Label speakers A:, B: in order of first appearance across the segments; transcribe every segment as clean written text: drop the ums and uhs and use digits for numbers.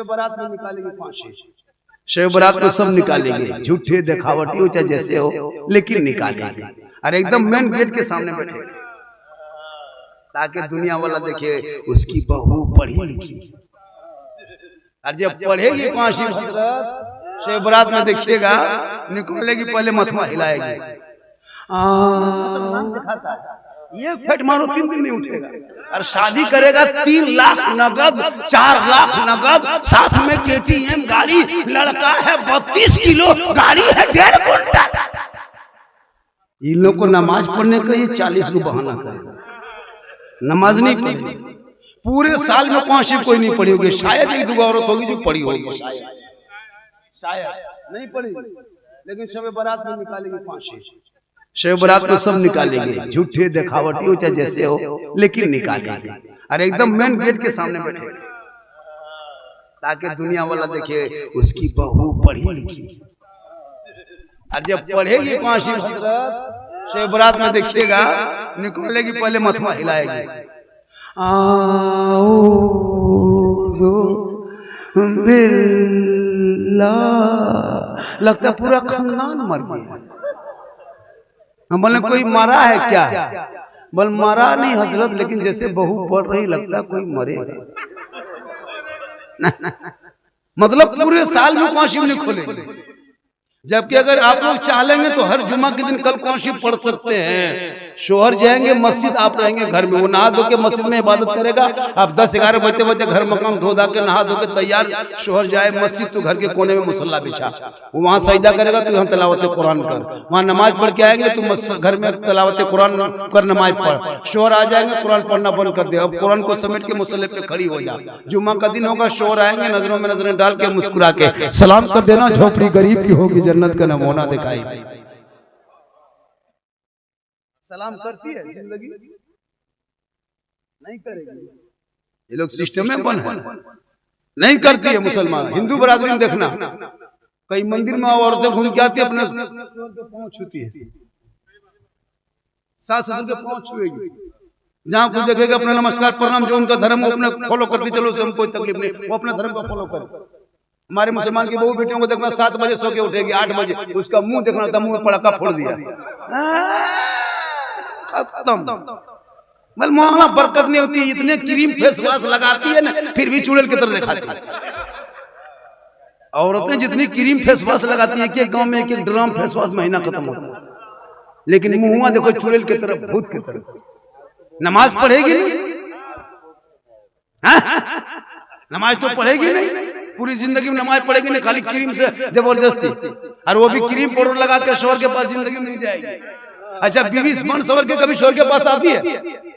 A: बारात में निकालेंगे फांसी, शब बारात में सब निकालेंगे, झूठे दिखावटी हो चाहे जैसे हो, लेकिन निकालेंगे। और एकदम मेन गेट के सामने बैठे ताकि दुनिया वाला देखे उसकी बहू पढ़ी लिखी। और जब पढ़ेगी फांसी हजरत शब बारात में देखिएगा निकालेगी, पहले मथवा हिलाएगी, ये फट मारो 3 दिन नहीं उठेगा। और शादी करेगा 3 लाख नगद, 4 लाख नगद, साथ में KTM गाड़ी, लड़का है 32 किलो, गाड़ी है 1.5 कुंटल। इन लोग को नमाज पढ़ने का ये 40 को बहाना करेगा, नमाज नहीं पढ़ी। पूरे साल में 5 शिव कोई नहीं पढ़ी होगी, शायद 1-2 औरत होगी जो पढ़ी होगी, शायद नहीं पढ़ी, लेकिन शब बारात में निकालेंगे फांसी, शब बारात में सब निकालेंगे, झूठे दिखावटी हो चाहे जैसे हो, लेकिन निकालेंगे। और एकदम मेन गेट के सामने बैठे ताकि दुनिया वाला देखे उसकी बहू पढ़ी लिखी। और जब पढ़ेगी फांसी हजरत शब बारात में देखिएगा निकालेगी, पहले मथवा हिलाएगी, लगता पूरा खानदान मर गया। हम बोले कोई मरा है क्या? बोल मरा नहीं हजरत, लेकिन जैसे बहू पढ़ रही लगता कोई मरेगा। मतलब पूरे साल में 5 शिव नहीं खोलेंगे, जबकि अगर आप लोग चाहेंगे तो हर जुमा के दिन कल 5 शिव पढ़ सकते हैं। शोहर जाएंगे मस्जिद, आप रहेंगे घर में, वो नहा धो के मस्जिद में इबादत करेगा। आप 10-11 बजे घर मकान धो धा के नहा धो के तैयार, शोहर जाए मस्जिद तो घर के कोने में मुसल्ला बिछा, वो वहाँ सजदा करेगा, तो यहाँ तलावत कुरान कर, वहाँ नमाज पढ़ के आएंगे तो घर में तलावत कुरान कर, नमाज पढ़। शोहर आ जाएंगे कुरान पढ़ना बंद कर दे, अब कुरान को समेट के मुसल्ले पे खड़ी हो जा। जुम्मा का दिन होगा, शोहर आएंगे, नजरों में नजरें डाल के मुस्कुरा के सलाम कर देना, झोपड़ी गरीब की होगी, जन्नत का नमूना दिखाई। सलाम करती है जिंदगी नहीं करेगी, ये लोग सिस्टम में बन है, नहीं करती है मुसलमान। हिंदू बरादरी में देखना, कई मंदिर में औरतें घूम के आती है, अपने पांव छूती है, सास ससुर के पांव छुएगी। जहां कोई देखेगा अपना नमस्कार प्रणाम, जो उनका धर्म वो अपने फॉलो करती, चलो उससे हमको कोई तकलीफ नहीं, वो अपने धर्म को फॉलो करे। हमारे मुसलमान की बहू बेटियों को देखना 7 बजे सो के उठेगी, 8 बजे उसका मुंह देखना था, मुंह में पड़ाका फोड़ दिया, खत्म। मतलब मोहना बरकत नहीं होती, इतने क्रीम फेस वॉश लगाती है ना, फिर भी चुड़ैल की तरह दिखाती है। औरतें जितनी क्रीम फेस वॉश लगाती है कि गांव में 1-1 ड्राम फेस वॉश महीना खत्म होता है, लेकिन मुंह देखो चुड़ैल की तरह, भूत की तरह। नमाज पढ़ेगी नहीं, नमाज तो पढ़ेगी नहीं, पूरी जिंदगी में नमाज पढ़ेगी नहीं, खाली क्रीम से जबरदस्ती, और वो भी क्रीम पाउडर लगा के शोहर के पास जिंदगी में नहीं जाएगी। अच्छा, बीवी मन सवर के कभी शोहर के पास आती है?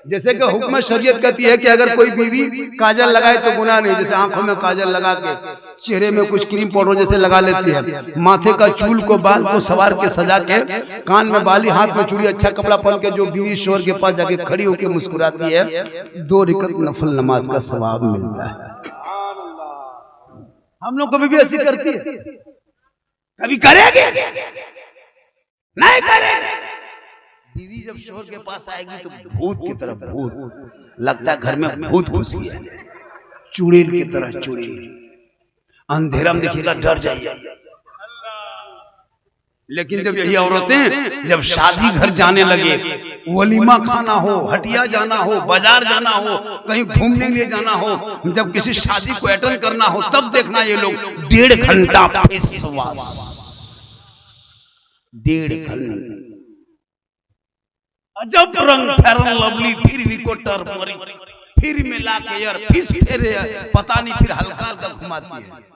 A: जैसे कि हुक्म शरीयत कहती है कि अगर कोई बीवी काजल लगाए तो गुनाह नहीं, जैसे आंखों में काजल लगा के, चेहरे में कुछ क्रीम पाउडर जैसे लगा लेती है, माथे का चूल को बाल को सवार के सजा के, कान में बाली, हाथ में चूड़ी, अच्छा कपड़ा पहन के जो बीवी शोहर के पास जाके खड़ी होकर मुस्कुराती है, 2 रकात नफल नमाज का सवाब मिलता है। हम लोग कभी भी ऐसी करती है? कभी करेंगे नहीं करेंगे। बीवी जब शोहर के पास आएगी तो भूत की तरह, भूत लगता है घर में भूत घुस गया, चुड़ैल की तरह चुड़ैल, अंधेरा में देखिएगा डर जाइए। लेकिन जब यही औरतें जब शादी घर जाने लगे, वलीमा खाना हो, हटिया जाना हो, बाजार जाना हो, कहीं घूमने लिए जाना हो, जब किसी शादी को अटेंड करना हो, तब देखना ये लोग 1.5 घंटा फेस वॉश, 1.5 घंटा अजब रंग फेरन लवली, फिर विकोटर मरी, फिर मिला के यार फिर पता नहीं, फिर हल्का हल्का घुमाती है।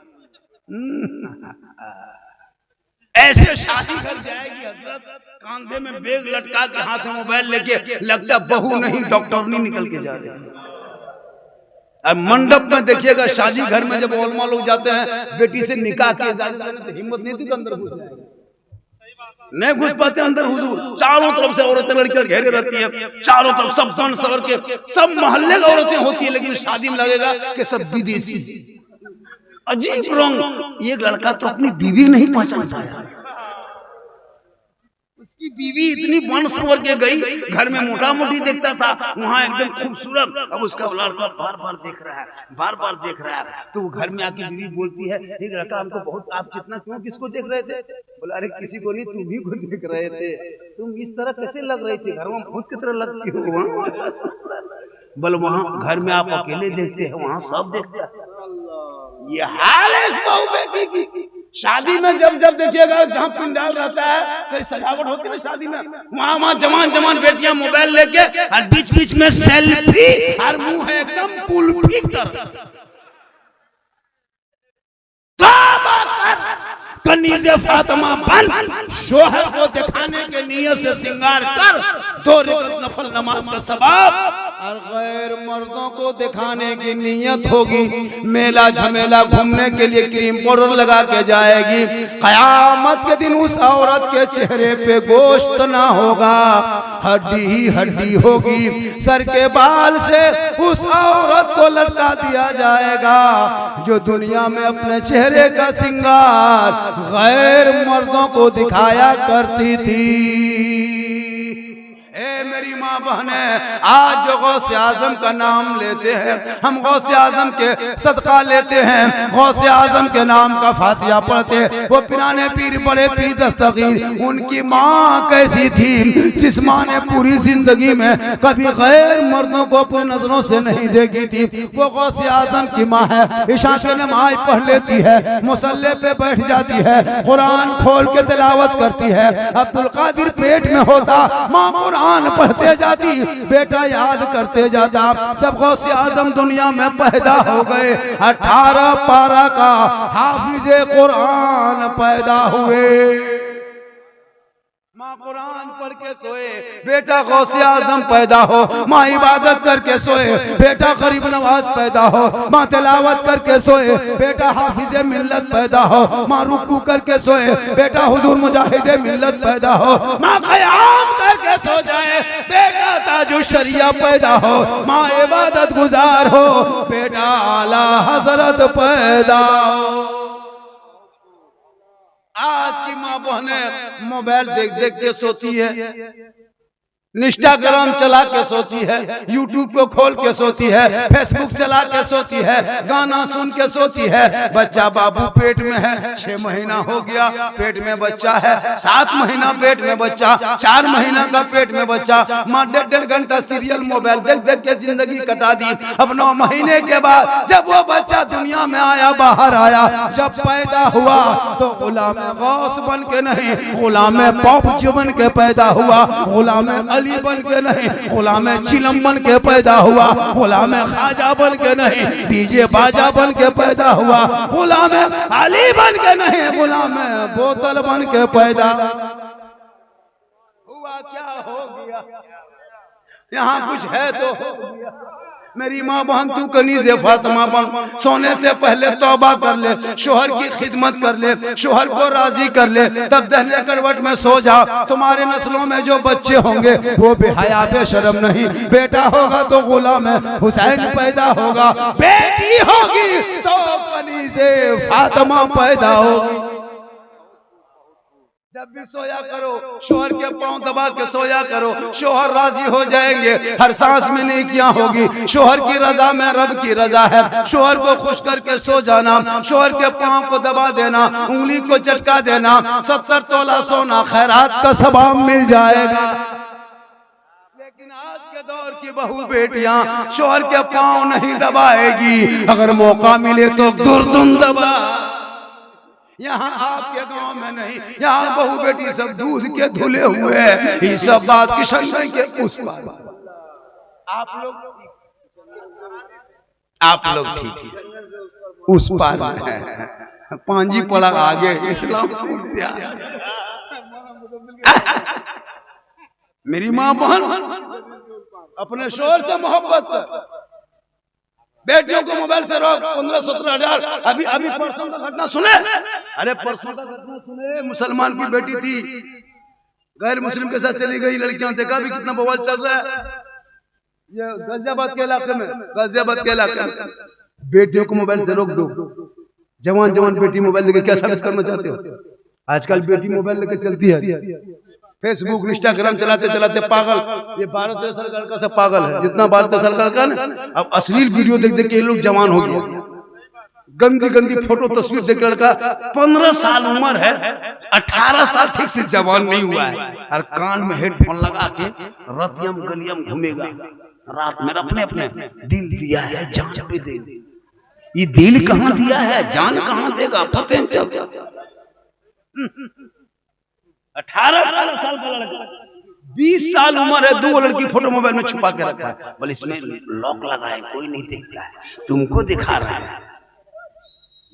A: ऐसे शादी घर जाएगी हजरत, कांधे में बैग लटका के, हाथ में मोबाइल लेके, लगता बहू नहीं डॉक्टर नहीं निकल के जा रहे। और मंडप में देखिएगा, शादी घर में जब ओलमा लोग जाते हैं, बेटी से निकाह के तो हिम्मत नहीं थी तो अंदर घुस जाएंगे, नहीं घुस पाते अंदर। हुजूर चारों तरफ से औरतें लड़कियां घेरे रहती है, चारों तरफ सब बन सवर के, सब मोहल्ले की औरतें होती है, लेकिन शादी में लगेगा कि सब विदेशी, अजीब रंग। एक लड़का तो अपनी बीवी नहीं पहचान पाया, उसकी कि बीवी इतनी बन सवर के गई, घर में मोटा मोटी देखता था, वहां एकदम खूबसूरत। अब उसका लड़का बार बार देख रहा है, बार बार देख रहा है। तो वो घर में आके बीवी बोलती है, एक लड़का हमको बहुत, आप कितना क्यों किसको देख रहे थे? बोला अरे किसी को नहीं, तुम ही को देख रहे थे। तुम इस तरह कैसे लग रही थी, घर में भूत की तरह लगती हो वहाँ। बोले वहाँ घर में आप अकेले देखते हैं, वहाँ सब देखते हैं। ये हाल है इस बहू बेटी की। शादी में जब जब देखिएगा, जहाँ पंडाल रहता है, कहीं सजावट होती है शादी में, वहाँ जवान जवान बेटियां मोबाइल लेके और बीच बीच में सेल्फी, और मुंह है एकदम कुल्फी तरह। कनीज़े फातिमा बन, शोहर को दिखाने के नियत से श्रृंगार कर, 2 रकात नफल नमाज का सवाब। और गैर मर्दों को दिखाने की नियत होगी, मेला झमेला घूमने के लिए क्रीम पाउडर लगा के जाएगी। कयामत के दिन उस औरत के चेहरे पे गोश्त ना होगा, हड्डी ही हड्डी होगी। सर के बाल से उस औरत को लटका दिया जाएगा जो दुनिया में अपने चेहरे का श्रृंगार गैर मर्दों को दिखाया करती थी। ए मेरी माँ बहने, आज जो गौसे आजम का नाम लेते हैं, हम गौसे आजम के सदका लेते हैं, गौसे आजम के नाम का फातिहा पढ़ते हैं। वो पुराने पीर बड़े पीर दस्तगीर, उनकी माँ कैसी थी जिस माँ ने पूरी जिंदगी में कभी गैर मर्दों को अपनी नजरों से नहीं देखी थी, वो गौसे आजम की माँ है। इशा की नमाज पढ़ लेती है, मुसल्ले पे बैठ जाती है, कुरान खोल के तिलावत करती है। अब्दुल कादिर पेट में होता, माँ कुरान पढ़ते जाती, बेटा याद करते जाता। जब गौसे आजम दुनिया में पैदा हो गए, 18 पारा का हाफिज़े कुरान पैदा हुए। माँ कुरान पढ़ के सोए, बेटा गौसे आजम पैदा हो। माँ इबादत करके सोए, बेटा गरीब नवाज पैदा हो। माँ तिलावत करके सोए, बेटा हाफिज़े मिल्लत पैदा हो। माँ रुकू करके सोए, बेटा हुजूर मुजाहिदे मिल्लत पैदा हो। माँ क़याम करके सो जाए, बेटा ताजुश शरिया पैदा हो। माँ इबादत गुजार हो, बेटा आला हजरत पैदा हो। आज की माँ बहनें मोबाइल देख देख के सोती है, इंस्टाग्राम चला के सोती है, यूट्यूब को खोल के सोती है, फेसबुक चला के सोती है, गाना सुन के सोती है। बच्चा बाबू पेट में है, 6 महीना हो गया पेट में बच्चा है, 7 महीना पेट में बच्चा, 4 महीना का पेट में बच्चा। माँ 1.5 घंटा सीरियल मोबाइल देख देख के जिंदगी कटा दी। अब 9 महीने के बाद जब वो बच्चा दुनिया में आया, बाहर आया, जब पैदा हुआ तो गुलाम गौस बन के नहीं, गुलाम पौपच बन के पैदा हुआ। गुलाम बन के नहीं, गुलाम चिलम बन के पैदा हुआ। गुलाम खाजा बन के नहीं, डीजे बाजा बन के पैदा हुआ। गुलाम अली बन के नहीं, गुलाम बोतल बन के पैदा हुआ। क्या हो गया? यहाँ कुछ है तो हो गया। मेरी माँ बहन, तू कनीज़े फातिमा बन, सोने से पहले तौबा कर ले, शोहर की खिदमत कर ले, शोहर को राजी कर ले, तब दहने करवट में सो जा। तुम्हारे नस्लों में जो बच्चे होंगे वो बेहया बेशरम नहीं। बेटा होगा तो गुलाम हुसैन पैदा होगा, बेटी होगी तो कनीज़े फातिमा पैदा होगी। जब भी सोया करो, शोहर के पांव दबा के सोया करो, शोहर राजी हो जाएंगे। हर सांस में नेकियां होगी, शोहर की रजा में रब की रजा है। शोहर को खुश करके सो जाना, शोहर के पांव को दबा देना, उंगली को चटका देना, 70 तोला सोना खैरात का सवाब मिल जाएगा। लेकिन आज के दौर की बहू बेटियां शोहर के पांव नहीं दबाएगी, अगर मौका मिले तो गुर्दन दबा। यहाँ आपके गांव में नहीं, यहाँ बहू बेटी सब दूध के धुले हुए हैं। ये सब बात किशनगंज के उस पार। आप लोग ठीक है, उस पार है, पांजी पड़ा आगे इस्लामपुर से मेरी माँ बहन अपने शोहर से मोहब्बत कर। बेटियों को मोबाइल से रोक, 15-17 हजार। अभी परसों का घटना सुने, अरे परसों का घटना सुने, मुसलमान की बेटी थी, गैर मुस्लिम के साथ चली गई। लड़कियां, देखा भी कितना बवाल चल रहा है ये गाजियाबाद के इलाके में। गाजियाबाद के इलाके में बेटियों को मोबाइल से रोक दो। जवान बेटी मोबाइल लेके क्या सर्विस करना चाहते हो? आजकल बेटी मोबाइल लेके चलती है, फेसबुक इंस्टाग्राम चलाते चलाते पागल, ये 12-13 साल का लड़का सब पागल है, जितना 12-13 साल का लड़का ना, अब अश्लील वीडियो देख देख के ये लोग जवान हो गए, गंदी गंदी फोटो तस्वीर देख लड़का 15 साल उम्र है, 18 साल ठीक से जवान नहीं हुआ है, और कान में हेडफोन लगा के रतियम गलियम घूमेगा रात में। अपने अपने दिल दिया है, जान पे दे, ये दिल कहाँ दिया है, जान कहाँ देगा, पता नहीं चलता। 18 साल का लड़का, 20 साल उम्र है, 2 लड़की फोटो मोबाइल में छुपा के रखा है, बोले इसमें लॉक लगा है, कोई नहीं देखता है, तुमको दिखा रहा है।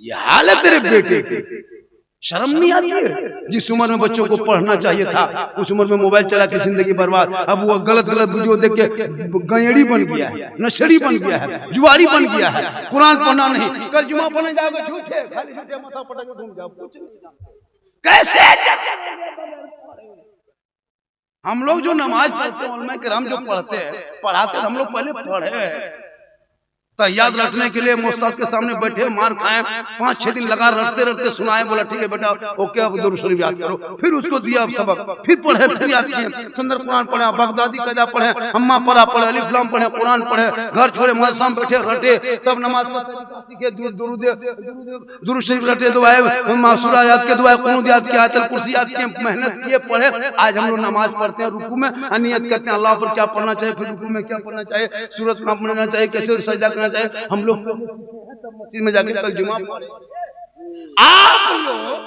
A: ये हाल है तेरे बेटे की, शर्म नहीं आती है? जिस उम्र में बच्चों को पढ़ना चाहिए था, उस उम्र में मोबाइल चला के जिंदगी बर्बाद। अब वो गलत गलत वीडियो देख के गंयड़ी बन गया है, नशेड़ी बन गया है, जुआरी बन गया है, कुरान पढ़ना नहीं, कल जुमा पढ़ने जाओगे झूठे, खाली झूठे माथा पटक के घूम जाओ, कुछ कैसे? हम लोग जो नमाज पढ़ते हैं, उलमा किराम जो पढ़ते हैं, पढ़ाते हम लोग पहले पढ़े, तैयार रटने के लिए मुस्ताद के सामने बैठे, मार खाए, 5-6 दिन लगा रटते रटते सुनाए, बोला ठीक है बेटा ओके अब दुरूद शरीफ याद करो, फिर उसको दिया सबक, फिर पढ़े, फिर याद किए, सुंदर कुरान पढ़े, बगदादी कदा पढ़े, अम्मा पढ़ा पढ़े, अलिफ लाम पढ़े, कुरान पढ़े, घर छोड़े मदरसा में बैठे रटे, तब नमाज का सीखे, दुरूद शरीफ रटे, दुआएं मासूरा याद के, दुआएं कुनूत याद किए, आयतुल कुर्सी याद किए, मेहनत किए, पढ़े। आज हम लोग नमाज पढ़ते हैं, रुकू में नियत करते हैं अल्लाह पर क्या पढ़ना चाहिए, फिर रुकू में क्या पढ़ना चाहिए, सूरज कहाँ पढ़ना चाहिए, कैसे सजदा करना चाहिए, हम लोग मस्जिद में जाके कल जुमा पढ़े। आप लोग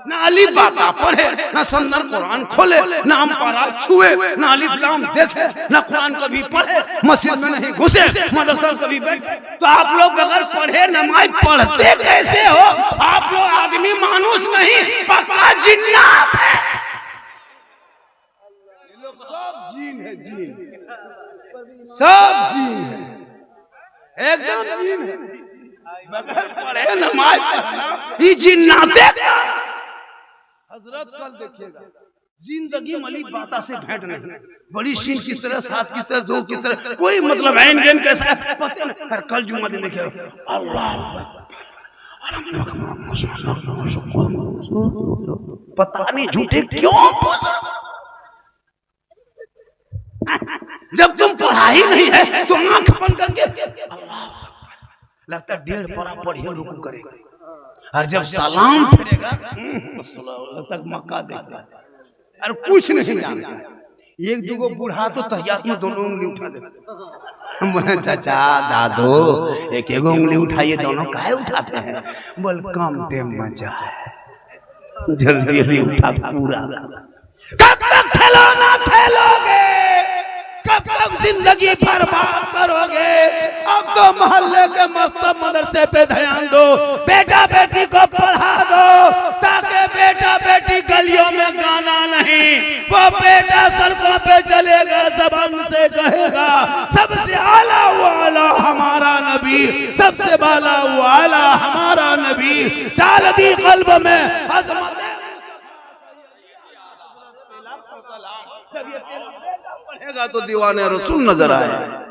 A: ना अलिफ बाता पढ़े, ना सुंदर कुरान खोले, ना हम पारा छुए, ना अलिफ लाम देखे, ना कुरान कभी पढ़े, मस्जिद में नहीं घुसे, मदरसा कभी बैठे, तो आप लोग बगैर पढ़े नमाज पढ़ते कैसे हो? आप लोग आदमी मानुस नहीं, पक्का जिन्नात है। ये लोग सब जीन है, जीन सब जीन है, एकदम जीन है, बगैर पढ़े नमाज पढ़ना ये जिन्नाते का। हजरत कल देखिएगा, जिंदगी मली बाता से भेंट नहीं, बड़ी शीन किस तरह, साथ किस तरह, दो किस तरह, कोई मतलब है नहीं कैसा पता नहीं। पर कल जुम्मा दिन देखिए अल्लाह पता नहीं झूठे क्यों, जब तुम पढ़ाई नहीं है तो आंख बंद करके अल्लाह, लगता है 1.5 पारा पढ़िए रुकू करे, और जब सलाम फिरेगा तक मक्का देगा, और कुछ नहीं जानता। 1-2 बूढ़ा तो तहियात में दोनों उंगली उठा देते, हम बोले चाचा दादो 1-1 उंगली उठाइए, दोनों काहे उठाते हैं? बोल कम टाइम में जाए, जल्दी जल्दी उठा पूरा। कब तक खिलौना खेलोगे, कब तक जिंदगी बर्बाद करोगे? अब तो मोहल्ले के मस्तब मदरसे पे ध्यान दो, बेटा बेटी को पढ़ा दो, ताकि बेटा बेटी गलियों में गाना नहीं, वो बेटा सड़कों पे चलेगा, जबान से कहेगा सबसे आला वाला हमारा नबी, सबसे बाला वाला हमारा नबी, डाल दी कल्ब में अजमत। जब ये पढ़ेगा तो दीवाने रसूल नजर आए।